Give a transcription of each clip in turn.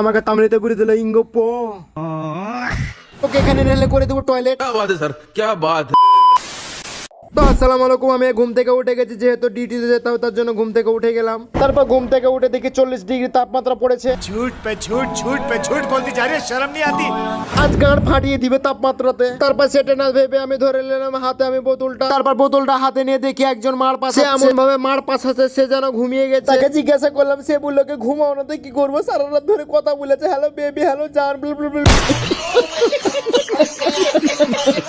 আমাকে তামিলিতে পুরি দিল ইঙ্গপ ওকে এখানে রেলে করে দেবো টয়লেট। क्या बात है सर, क्या बात है। তো আসসালামু আলাইকুম, আমি ঘুম থেকে উঠে গেছি, যেহেতু ডিউটিতে যেতে হবে তার জন্য ঘুম থেকে উঠে গেলাম। তারপর ঘুম থেকে উঠে দেখি 40 ডিগ্রি তাপমাত্রা পড়েছে। झूठ पे झूठ झूठ पे झूठ बोलती जा रही है, शर्म नहीं आती। আজ গাঁড় ফাটিয়ে দিবে তাপমাত্রাতে। তারপর সেটা না ভেবে আমি ধরে নিলাম হাতে আমি বোতলটা। তারপর বোতলটা হাতে নিয়ে দেখি একজন মার পাশে এমন ভাবে মার পাশাচ্ছে সে যেন ঘুমিয়ে গেছে। তাকে জিজ্ঞাসা করলাম, সে বললো কি ঘুমাও না তো কি করবো, সারা রাত ধরে কথা বলেছে, হ্যালো বেবি, হ্যালো জান।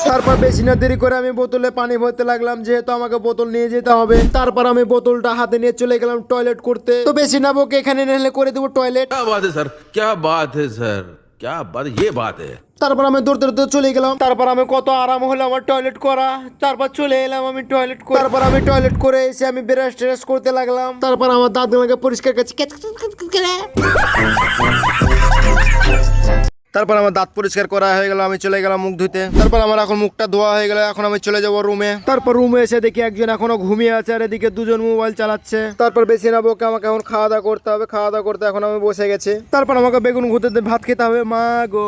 তারপর বেশি না দেরি করে আমি বোতলে পানি ভরতে লাগলাম, যেহেতু আমাকে বোতল নিয়ে যেতে হবে। তারপর আমি বোতলটা হাতে নিয়ে চলে গেলাম টয়লেট করতে। তো বেশি না বকে এখানে রেলে করে দেবো টয়লেট। क्या बात है सर, क्या बात है सर, क्या बात, ये बात है। তারপর আমি দৌড়তে দৌড়তে চলে গেলাম। তারপর আমি কত আরাম হলো আমার টয়লেট করা। তারপর চলে এলাম আমি টয়লেট করে। তারপর আমি টয়লেট করে এসে আমি ব্রাশ ট্রাশ করতে লাগলাম। তারপর আমার দাঁতগুলোকে পরিষ্কার করছি। তারপর আমার দাঁত পরিষ্কার করা হয়ে গেল, আমি চলে গেলাম মুখ ধুতে। তারপর আমার এখন মুখটা ধোয়া হয়ে গেল, এখন আমি চলে যাবো রুমে। তারপর রুমে এসে দেখি একজন এখনো ঘুমিয়ে আছে আর এদিকে দুজন মোবাইল চালাচ্ছে। তারপর বেশি না বকে আমাকে এখন খাওয়া দাওয়া করতে হবে। খাওয়া দাওয়া করতে এখন আমি বসে গেছি। তারপর আমাকে বেগুন ঘুরতে ভাত খেতে হবে, মা গো।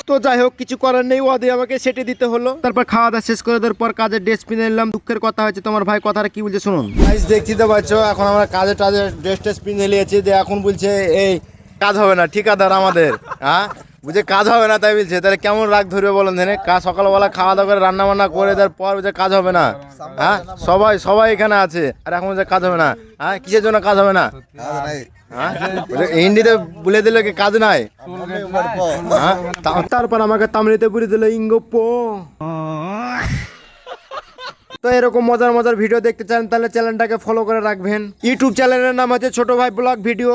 তো যাই হোক, কিছু করার নেই, ওয়াদে আমাকে সেটে দিতে হলো। তারপর খাওয়া দাওয়া শেষ করে দেওয়ার পর কাজের ড্রেস পিনে নিলাম। দুঃখের কথা হচ্ছে তোমার ভাই কথাটা কি বলছে শুনুন। দেখছি তো বাচ্চা, এখন আমরা কাজের ড্রেস টেস পিনে নিয়েছি, এখন বলছে এই কাজ হবে না, ঠিকাদার আমাদের হ্যাঁ বুঝে কাজ হবে না, তাই বলছে। তাহলে কেমন রাগ ধরবে বলেন ধরে, কাজ সকালবেলা খাওয়া দাওয়া করে রান্না বান্না করে দেওয়ার পর বুঝে কাজ হবে না। হ্যাঁ সবাই এখানে আছে আর এখন বুঝে কাজ হবে না। হ্যাঁ কিসের জন্য কাজ হবে না? হ্যাঁ হিন্দিতে বলে দিল কি কাজ নাই। হ্যাঁ তারপর আমাকে তামিলিতে পুরি দিল ইঙ্গপ। তো এরকম মজার মজার ভিডিও দেখতে চান তাহলে চ্যানেলটাকে ফলো করে রাখবেন। ইউটিউব চ্যানেলের নাম হচ্ছে ছোট ভাই ব্লগ ভিডিও।